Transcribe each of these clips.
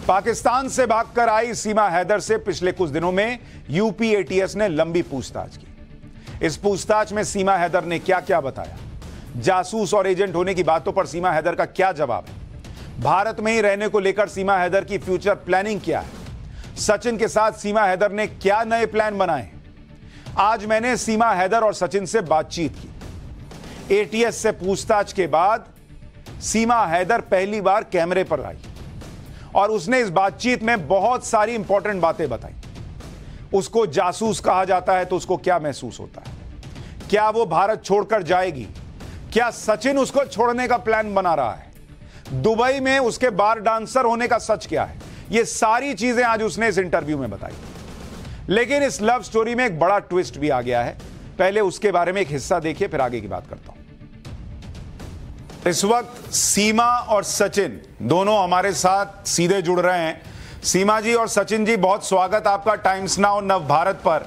पाकिस्तान से भागकर आई सीमा हैदर से पिछले कुछ दिनों में यूपी एटीएस ने लंबी पूछताछ की। इस पूछताछ में सीमा हैदर ने क्या क्या बताया, जासूस और एजेंट होने की बातों पर सीमा हैदर का क्या जवाब है, भारत में ही रहने को लेकर सीमा हैदर की फ्यूचर प्लानिंग क्या है, सचिन के साथ सीमा हैदर ने क्या नए प्लान बनाए। आज मैंने सीमा हैदर और सचिन से बातचीत की। एटीएस से पूछताछ के बाद सीमा हैदर पहली बार कैमरे पर आई और उसने इस बातचीत में बहुत सारी इंपॉर्टेंट बातें बताई। उसको जासूस कहा जाता है तो उसको क्या महसूस होता है, क्या वो भारत छोड़कर जाएगी, क्या सचिन उसको छोड़ने का प्लान बना रहा है, दुबई में उसके बार डांसर होने का सच क्या है, ये सारी चीजें आज उसने इस इंटरव्यू में बताई। लेकिन इस लव स्टोरी में एक बड़ा ट्विस्ट भी आ गया है। पहले उसके बारे में एक हिस्सा देखिए, फिर आगे की बात करता हूं। इस वक्त सीमा और सचिन दोनों हमारे साथ सीधे जुड़ रहे हैं। सीमा जी और सचिन जी, बहुत स्वागत आपका टाइम्स नाउ नव भारत पर।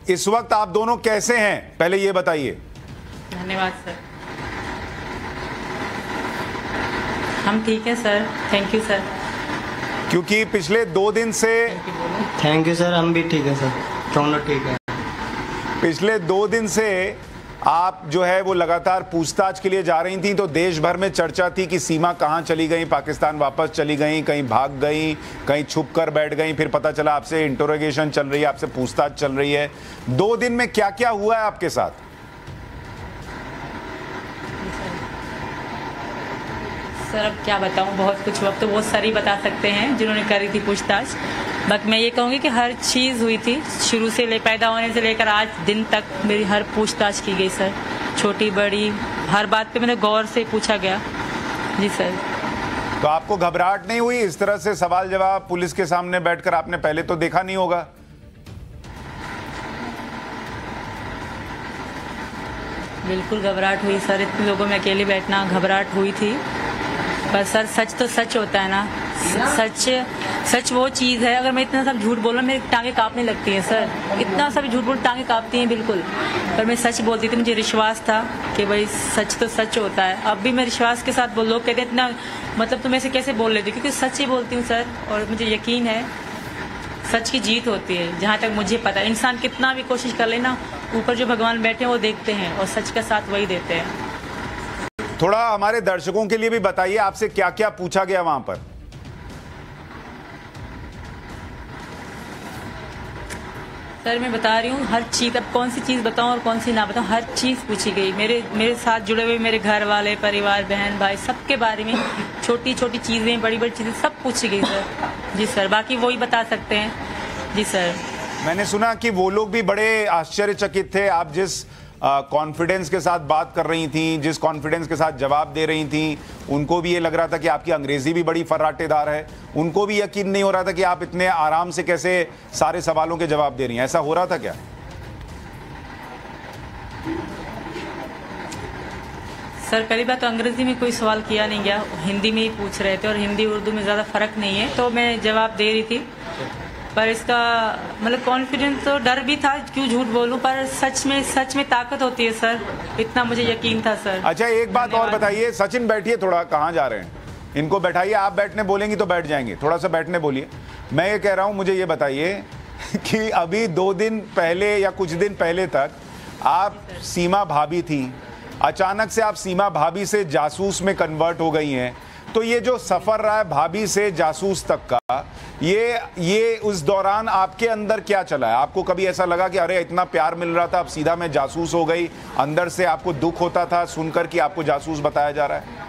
इस वक्त आप दोनों कैसे हैं, पहले ये बताइए। धन्यवाद सर, हम ठीक है सर, थैंक यू सर। क्योंकि पिछले 2 दिन से थैंक यू सर, हम भी ठीक है सर, दोनों ठीक है। पिछले 2 दिन से आप जो है वो लगातार पूछताछ के लिए जा रही थी, तो देश भर में चर्चा थी कि सीमा कहाँ चली गई, पाकिस्तान वापस चली गई, कहीं भाग गई, कहीं छुप कर बैठ गई। फिर पता चला आपसे इंटरोगेशन चल रही है, आपसे पूछताछ चल रही है। 2 दिन में क्या क्या हुआ है आपके साथ? सर अब क्या बताऊं, बहुत कुछ वक्त तो बहुत सारी बता सकते हैं जिन्होंने करी थी पूछताछ। बट मैं ये कहूँगी कि हर चीज़ हुई थी, शुरू से पैदा होने से लेकर आज दिन तक मेरी हर पूछताछ की गई सर, छोटी बड़ी हर बात पे मैंने गौर से पूछा गया। जी सर। तो आपको घबराहट नहीं हुई? इस तरह से सवाल जवाब पुलिस के सामने बैठकर आपने पहले तो देखा नहीं होगा। बिल्कुल घबराहट हुई सर, इतने लोगों में अकेले बैठना, घबराहट हुई थी। पर सर सच तो सच होता है ना, सच वो चीज़ है। अगर मैं इतना सब झूठ बोलूँ मेरी टांगे कांपने लगती हैं सर, इतना सब झूठ बोल टांगे कांपती हैं बिल्कुल। पर मैं सच बोलती थी, मुझे विश्वास था कि भाई सच तो सच होता है। अब भी मैं विश्वास के साथ लोग कहते हैं इतना मतलब तुम ऐसे कैसे बोल लेती, क्योंकि सच ही बोलती हूँ सर। और मुझे यकीन है सच की जीत होती है, जहाँ तक मुझे पता है। इंसान कितना भी कोशिश कर लेना, ऊपर जो भगवान बैठे हैं वो देखते हैं और सच का साथ वही देते हैं। थोड़ा हमारे दर्शकों के लिए भी बताइए, आपसे क्या क्या पूछा गया वहां पर? सर मैं बता रही हूँ हर चीज़, अब कौन सी चीज़ बताऊँ और कौन सी ना बताऊँ, हर चीज़ पूछी गई। मेरे साथ जुड़े हुए मेरे घर वाले, परिवार, बहन भाई, सबके बारे में छोटी छोटी चीज़ें, बड़ी बड़ी चीज़ें सब पूछी गई सर। जी सर, बाकी वो ही बता सकते हैं। जी सर। मैंने सुना कि वो लोग भी बड़े आश्चर्यचकित थे, आप जिस कॉन्फिडेंस के साथ बात कर रही थी, जिस कॉन्फिडेंस के साथ जवाब दे रही थी, उनको भी ये लग रहा था कि आपकी अंग्रेजी भी बड़ी फर्राटेदार है। उनको भी यकीन नहीं हो रहा था कि आप इतने आराम से कैसे सारे सवालों के जवाब दे रही हैं। ऐसा हो रहा था क्या? सर पहली बात तो अंग्रेजी में कोई सवाल किया नहीं गया, हिंदी में ही पूछ रहे थे और हिंदी उर्दू में ज़्यादा फ़र्क नहीं है, तो मैं जवाब दे रही थी। पर इसका मतलब कॉन्फिडेंस तो डर भी था, क्यों झूठ बोलूं, पर सच में ताकत होती है सर, इतना मुझे यकीन था सर। अच्छा एक बात और बताइए, सचिन बैठिए थोड़ा, कहाँ जा रहे हैं? इनको बैठाइए, आप बैठने बोलेंगी तो बैठ जाएंगे, थोड़ा सा बैठने बोलिए। मैं ये कह रहा हूँ, मुझे ये बताइए कि अभी 2 दिन पहले या कुछ दिन पहले तक आप सीमा भाभी थी, अचानक से आप सीमा भाभी से जासूस में कन्वर्ट हो गई हैं। तो ये जो सफर रहा है भाभी से जासूस तक का, ये उस दौरान आपके अंदर क्या चला है? आपको कभी ऐसा लगा कि अरे इतना प्यार मिल रहा था, अब सीधा मैं जासूस हो गई? अंदर से आपको दुख होता था सुनकर कि आपको जासूस बताया जा रहा है?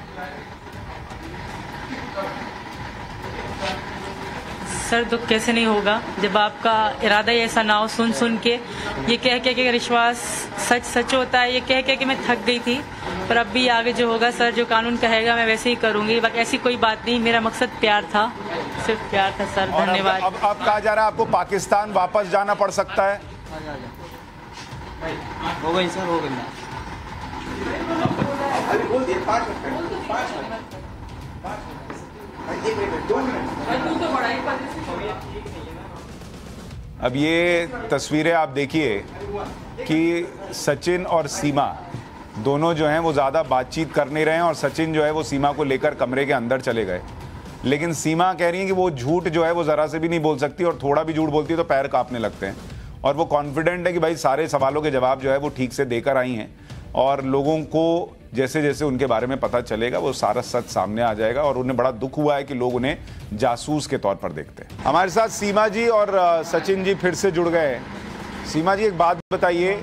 सर दुख कैसे नहीं होगा जब आपका इरादा ही ऐसा ना हो। सुन के ये कह के विश्वास सच होता है, ये कह के मैं थक गई थी। पर अब भी आगे जो होगा सर, जो कानून कहेगा मैं वैसे ही करूंगी। बाकी ऐसी कोई बात नहीं, मेरा मकसद प्यार था, सिर्फ प्यार था सर। धन्यवाद। अब कहा जा रहा है आपको पाकिस्तान वापस जाना पड़ सकता है? हो गई सर, हो गई। अब ये तस्वीरें आप देखिए कि सचिन और सीमा दोनों जो हैं वो ज़्यादा बातचीत कर नहीं रहे हैं और सचिन जो है वो सीमा को लेकर कमरे के अंदर चले गए। लेकिन सीमा कह रही है कि वो झूठ जो है वो ज़रा से भी नहीं बोल सकती, और थोड़ा भी झूठ बोलती है तो पैर कांपने लगते हैं। और वो कॉन्फिडेंट है कि भाई सारे सवालों के जवाब जो है वो ठीक से देकर आई हैं, और लोगों को जैसे जैसे उनके बारे में पता चलेगा वो सारा सच सामने आ जाएगा। और उन्हें बड़ा दुख हुआ है कि लोग उन्हें जासूस के तौर पर देखते हैं। हमारे साथ सीमा जी और सचिन जी फिर से जुड़ गए। सीमा जी, एक बात बताइए,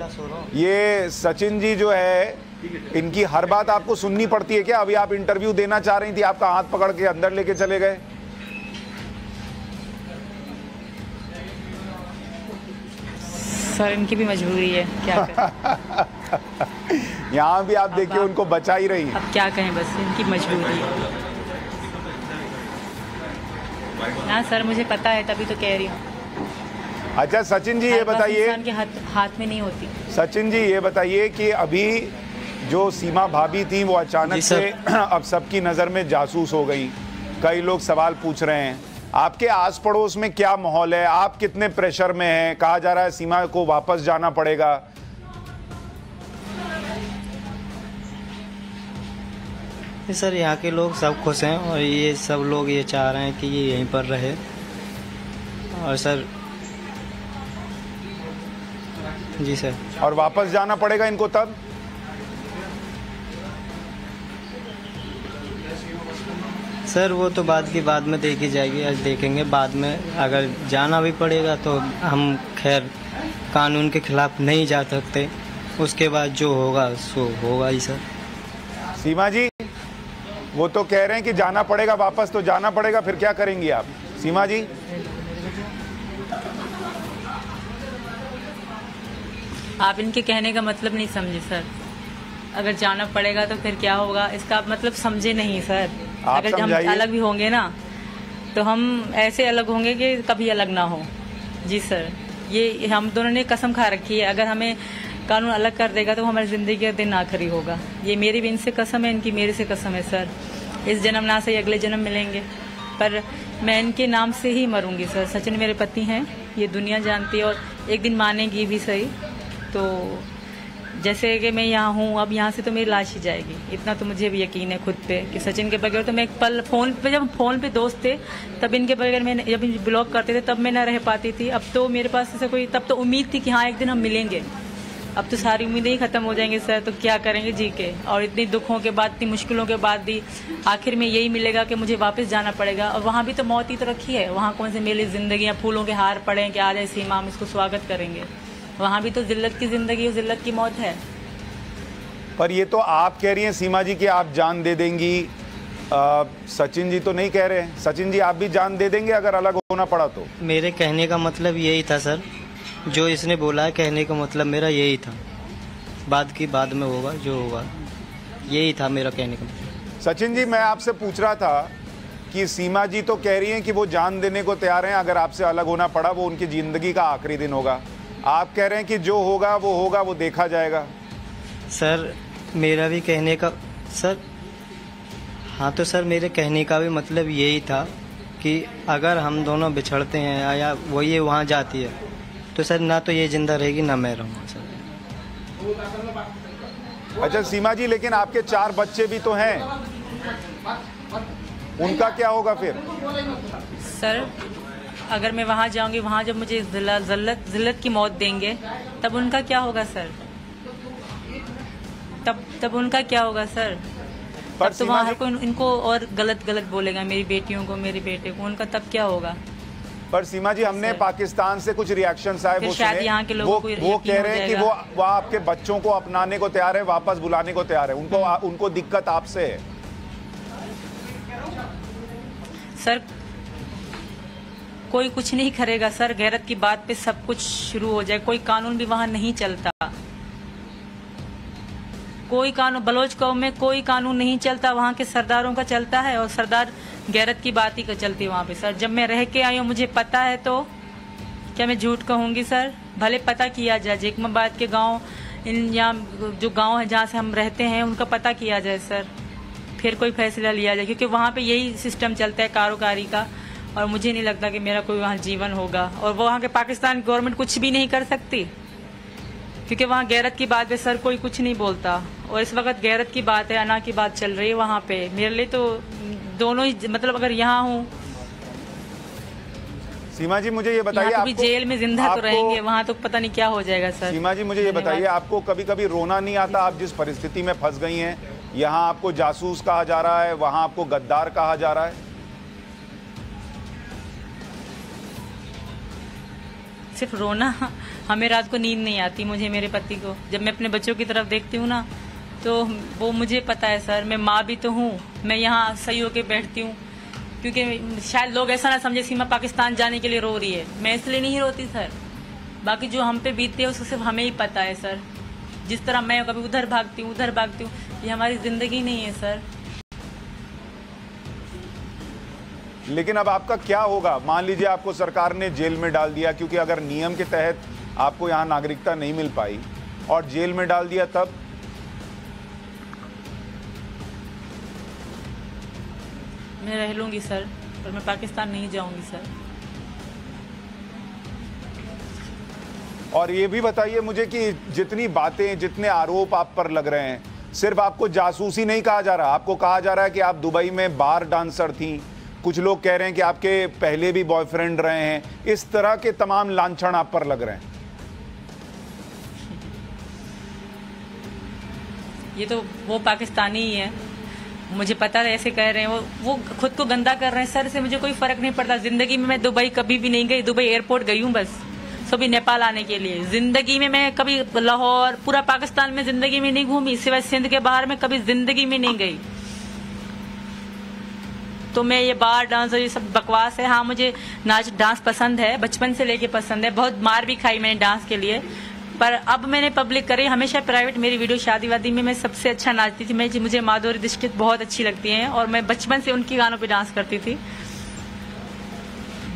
ये सचिन जी जो है, इनकी हर बात आपको सुननी पड़ती है क्या? अभी आप इंटरव्यू देना चाह रही थी, आपका हाथ पकड़ के अंदर लेके चले गए। सर इनकी भी मजबूरी है, क्या करें? यहाँ भी आप देखिए उनको बचा ही रही। अब क्या कहें, बस इनकी मजबूरी है ना। सर मुझे पता है, तभी तो कह रही हूँ। अच्छा सचिन जी, ये बताइए, इंसान के हाथ में नहीं होती। सचिन जी ये बताइए कि अभी जो सीमा भाभी थी वो अचानक से अब सबकी नज़र में जासूस हो गई। कई लोग सवाल पूछ रहे हैं, आपके आस पड़ोस में क्या माहौल है? आप कितने प्रेशर में हैं? कहा जा रहा है सीमा को वापस जाना पड़ेगा। सर यहाँ के लोग सब खुश हैं, और ये सब लोग ये चाह रहे हैं कि ये यहीं पर रहे। और सर जी सर, और वापस जाना पड़ेगा इनको तब? सर वो तो बाद की बाद में देखी जाएगी, आज देखेंगे बाद में। अगर जाना भी पड़ेगा तो हम खैर कानून के खिलाफ नहीं जा सकते, उसके बाद जो होगा सो होगा ही सर। सीमा जी, वो तो कह रहे हैं कि जाना पड़ेगा वापस, तो जाना पड़ेगा, फिर क्या करेंगी आप? सीमा जी, आप इनके कहने का मतलब नहीं समझे सर। अगर जाना पड़ेगा तो फिर क्या होगा, इसका आप मतलब समझे नहीं सर। अगर हम अलग भी होंगे ना, तो हम ऐसे अलग होंगे कि कभी अलग ना हो। जी सर, ये हम दोनों ने कसम खा रखी है, अगर हमें कानून अलग कर देगा तो हमारी ज़िंदगी का दिन आखिरी होगा। ये मेरी भी इनसे कसम है, इनकी मेरे से कसम है सर। इस जन्म ना सही अगले जन्म मिलेंगे, पर मैं इनके नाम से ही मरूंगी सर। सचिन मेरे पति हैं, ये दुनिया जानती है, और एक दिन मानेगी भी सही। तो जैसे कि मैं यहाँ हूँ, अब यहाँ से तो मेरी लाश ही जाएगी, इतना तो मुझे भी यकीन है खुद पे कि सचिन के बगैर तो मैं एक पल फोन पे, जब फोन पे दोस्त थे तब इनके बगैर मैं, जब ब्लॉक करते थे तब मैं ना रह पाती थी। अब तो मेरे पास ऐसा कोई, तब तो उम्मीद थी कि हाँ एक दिन हम मिलेंगे। अब तो सारी उम्मीदें ही खत्म हो जाएंगी सर, तो क्या करेंगे जी के। और इतनी दुखों के बाद, इतनी मुश्किलों के बाद भी आखिर में यही मिलेगा कि मुझे वापस जाना पड़ेगा। और वहाँ भी तो मौत ही तो रखी है, वहाँ कौन से मेरी ज़िंदगी या फूलों के हार पड़े हैं कि आ जाए सीमा, हम इसको स्वागत करेंगे। वहाँ भी तो जिल्लत की ज़िंदगी और जिल्लत की मौत है। पर ये तो आप कह रही हैं सीमा जी कि आप जान दे देंगी, सचिन जी तो नहीं कह रहे हैं। सचिन जी, आप भी जान दे देंगे अगर अलग होना पड़ा तो? मेरे कहने का मतलब यही था सर, जो इसने बोला है, कहने का मतलब मेरा यही था। बाद की बाद में होगा जो होगा, यही था मेरा कहने का मतलब। सचिन जी, मैं आपसे पूछ रहा था कि सीमा जी तो कह रही हैं कि वो जान देने को तैयार हैं, अगर आपसे अलग होना पड़ा वो उनकी ज़िंदगी का आखिरी दिन होगा। आप कह रहे हैं कि जो होगा, वो देखा जाएगा। सर मेरा भी कहने का सर, हाँ तो सर मेरे कहने का भी मतलब यही था कि अगर हम दोनों बिछड़ते हैं या वो ये वहाँ जाती है तो सर ना तो ये जिंदा रहेगी ना मैं रहूँगा सर। अच्छा सीमा जी, लेकिन आपके 4 बच्चे भी तो हैं, उनका क्या होगा फिर? सर अगर मैं वहाँ जाऊँगी, वहाँ जब मुझे जिल्लत की मौत देंगे तब उनका क्या होगा सर? तब उनका क्या होगा सर? तब तो वहाँ हर कोई इनको और गलत बोलेगा, मेरी बेटियों को, मेरे बेटे को, उनका तब क्या होगा? पर सीमा जी, हमने पाकिस्तान से कुछ रिएक्शंस आए, वो शायद यहाँ के लोगों को वो कह रहे हैं कि वो आपके बच्चों को अपनाने को तैयार है, वापस बुलाने को तैयार है। उनको दिक्कत आपसे है सर। कोई कुछ नहीं करेगा सर, गैरत की बात पे सब कुछ शुरू हो जाए। कोई कानून भी वहाँ नहीं चलता, कोई कानून बलोच कौम में कोई कानून नहीं चलता, वहाँ के सरदारों का चलता है, और सरदार गैरत की बात ही का चलती है वहाँ पे सर। जब मैं रह के आई हूँ, मुझे पता है, तो क्या मैं झूठ कहूँगी सर? भले पता किया जाए, जेकमाबाद के गांव, इन यहाँ जो गांव है जहाँ से हम रहते हैं, उनका पता किया जाए सर, फिर कोई फैसला लिया जाए, क्योंकि वहाँ पे यही सिस्टम चलता है कारोकारी का। और मुझे नहीं लगता कि मेरा कोई वहाँ जीवन होगा, और वहाँ के पाकिस्तान गवर्नमेंट कुछ भी नहीं कर सकती। क्योंकि वहाँ गैरत की बात पे सर कोई कुछ नहीं बोलता, और इस वक्त गैरत की बात है, अना की बात चल रही है वहाँ पे। मेरे लिए तो दोनों ही, मतलब अगर यहाँ हूँ। सीमा जी मुझे ये बताइए, आपको जेल में जिंदा तो रहेंगे, वहाँ तो पता नहीं क्या हो जाएगा सर। सीमा जी मुझे ये बताइए, आपको कभी कभी रोना नहीं आता? आप जिस परिस्थिति में फंस गई हैं, यहाँ आपको जासूस कहा जा रहा है, वहाँ आपको गद्दार कहा जा रहा है। सिर्फ रोना, हमें रात को नींद नहीं आती मुझे, मेरे पति को। जब मैं अपने बच्चों की तरफ देखती हूँ ना, तो वो मुझे पता है सर, मैं माँ भी तो हूँ, मैं यहाँ सही होके बैठती हूँ। क्योंकि शायद लोग ऐसा ना समझे सीमा पाकिस्तान जाने के लिए रो रही है, मैं इसलिए नहीं रोती सर। बाकी जो हम पे बीतती है उसको सिर्फ हमें ही पता है सर। जिस तरह मैं कभी उधर भागती हूँ उधर भागती हूँ, ये हमारी जिंदगी नहीं है सर। लेकिन अब आपका क्या होगा? मान लीजिए आपको सरकार ने जेल में डाल दिया, क्योंकि अगर नियम के तहत आपको यहाँ नागरिकता नहीं मिल पाई और जेल में डाल दिया, तब मैं रह लूंगी सर, पर मैं पाकिस्तान नहीं जाऊंगी सर। और ये भी बताइए मुझे कि जितनी बातें, जितने आरोप आप पर लग रहे हैं, सिर्फ आपको जासूसी नहीं कहा जा रहा, आपको कहा जा रहा है कि आप दुबई में बार डांसर थी, कुछ लोग कह रहे हैं कि आपके पहले भी बॉयफ्रेंड रहे हैं, इस तरह के तमाम लांछन आप पर लग रहे हैं। ये तो वो पाकिस्तानी ही है, मुझे पता है ऐसे कह रहे हैं, वो खुद को गंदा कर रहे हैं सर। से मुझे कोई फर्क नहीं पड़ता। जिंदगी में मैं दुबई कभी भी नहीं गई, दुबई एयरपोर्ट गई हूँ बस, सभी नेपाल आने के लिए। जिंदगी में मैं कभी लाहौर, पूरा पाकिस्तान में जिंदगी में नहीं घूमी, सिवाय सिंध के बाहर में कभी जिंदगी में नहीं गई। तो मैं ये बार डांस और ये सब बकवास है। हाँ, मुझे डांस पसंद है, बचपन से लेके पसंद है, बहुत मार भी खाई मैंने डांस के लिए, पर अब मैंने पब्लिक करी। हमेशा प्राइवेट मेरी वीडियो शादी वादी में मैं सबसे अच्छा नाचती थी। मुझे माधुरी दीक्षित बहुत अच्छी लगती हैं, और मैं बचपन से उनके गानों पे डांस करती थी,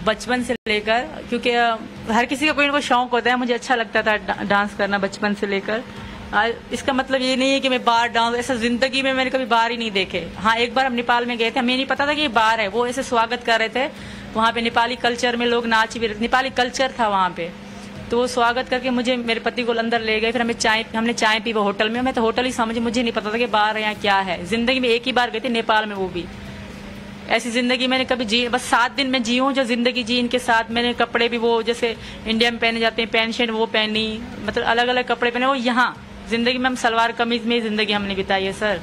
बचपन से लेकर। क्योंकि हर किसी का कोई ना कोई शौक होता है, मुझे अच्छा लगता था डांस करना बचपन से लेकर। इसका मतलब ये नहीं है कि मैं बार डांस, ऐसा जिंदगी में मैंने कभी बार ही नहीं देखे। हाँ, एक बार हम नेपाल में गए थे, हमें नहीं पता था कि ये बार है, वो ऐसे स्वागत कर रहे थे वहाँ पे। नेपाली कल्चर में लोग नाच भी रहे, नेपाली कल्चर था वहाँ पे, तो वो स्वागत करके मुझे, मेरे पति को अंदर ले गए। फिर हमने चाय पी वो होटल में। मैं तो होटल ही समझी, मुझे नहीं पता था कि बार यहाँ क्या है। जिंदगी में एक ही बार गई थी नेपाल में, वो भी ऐसी जिंदगी मैंने कभी जी, बस 7 दिन में जी हूँ जो जिंदगी जी इनके साथ। मैंने कपड़े भी वो जैसे इंडिया में पहने जाते हैं, पैंट शर्ट वो पहनी, मतलब अलग अलग कपड़े पहने। वो यहाँ जिंदगी में हम सलवार कमीज में जिंदगी हमने बिताई है सर।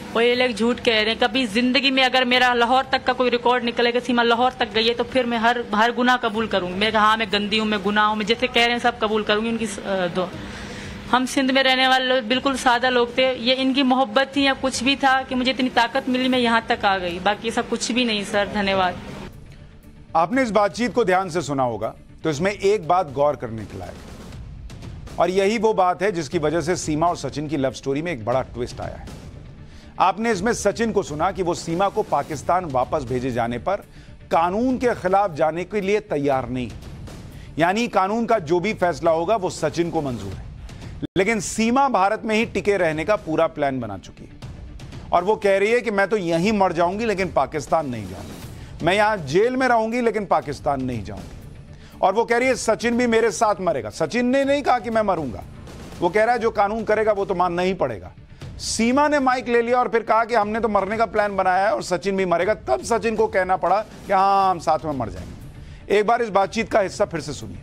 और ये लोग झूठ कह रहे हैं। कभी जिंदगी में अगर मेरा लाहौर तक का कोई रिकॉर्ड निकलेगा, सीमा लाहौर तक गई है, तो फिर मैं हर गुनाह कबूल करूंगी। मैं कहा, हाँ मैं गंदी हूँ, मैं गुनाह हूँ, मैं जैसे कह रहे हैं सब कबूल करूंगी उनकी दो। हम सिंध में रहने वाले लोग बिल्कुल सादा लोग थे। ये इनकी मोहब्बत थी या कुछ भी था कि मुझे इतनी ताकत मिली, मैं यहाँ तक आ गई। बाकी ऐसा कुछ भी नहीं सर, धन्यवाद। आपने इस बातचीत को ध्यान से सुना होगा, तो इसमें एक बात गौर करने के लायक, और यही वो बात है जिसकी वजह से सीमा और सचिन की लव स्टोरी में एक बड़ा ट्विस्ट आया है। आपने इसमें सचिन को सुना कि वो सीमा को पाकिस्तान वापस भेजे जाने पर कानून के खिलाफ जाने के लिए तैयार नहीं, यानी कानून का जो भी फैसला होगा वो सचिन को मंजूर है। लेकिन सीमा भारत में ही टिके रहने का पूरा प्लान बना चुकी है, और वो कह रही है कि मैं तो यहीं मर जाऊंगी लेकिन पाकिस्तान नहीं जाऊंगी, मैं यहां जेल में रहूंगी लेकिन पाकिस्तान नहीं जाऊंगी। और वो कह रही है सचिन भी मेरे साथ मरेगा। सचिन ने नहीं कहा कि मैं मरूंगा, वो कह रहा है जो कानून करेगा वो तो मानना ही पड़ेगा। सीमा ने माइक ले लिया और फिर कहा कि हमने तो मरने का प्लान बनाया है और सचिन भी मरेगा। तब सचिन को कहना पड़ा कि हाँ हम साथ में मर जाएंगे। एक बार इस बातचीत का हिस्सा फिर से सुनिए।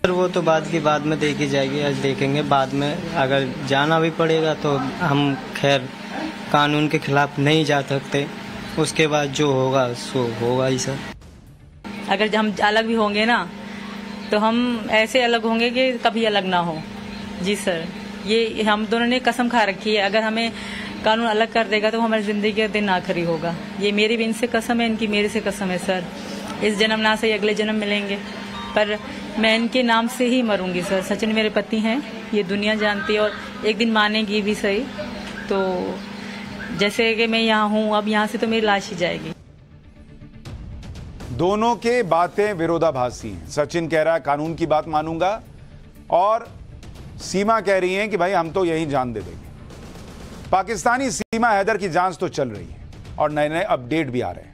वो तो बाद की बाद में देखी जाएगी, आज देखेंगे बाद में। अगर जाना भी पड़ेगा तो हम खैर कानून के खिलाफ नहीं जा सकते, उसके बाद जो होगा सो होगा ही सर। अगर हम अलग भी होंगे ना, तो हम ऐसे अलग होंगे कि कभी अलग ना हो। जी सर, ये हम दोनों ने कसम खा रखी है, अगर हमें कानून अलग कर देगा तो हमारी जिंदगी का दिन आखिरी होगा। ये मेरी भी इनसे कसम है, इनकी मेरे से कसम है सर। इस जन्म ना से अगले जन्म मिलेंगे, पर मैं इनके नाम से ही मरूंगी सर। सचिन मेरे पति हैं, ये दुनिया जानती है, और एक दिन मानेगी भी सही। तो जैसे कि मैं यहाँ हूँ, अब यहाँ से तो मेरी लाश ही जाएगी। दोनों के बातें विरोधाभासी हैं। सचिन कह रहा है कानून की बात मानूंगा, और सीमा कह रही है कि भाई हम तो यहीं जान दे देंगे। पाकिस्तानी सीमा हैदर की जांच तो चल रही है और नए नए अपडेट भी आ रहे हैं।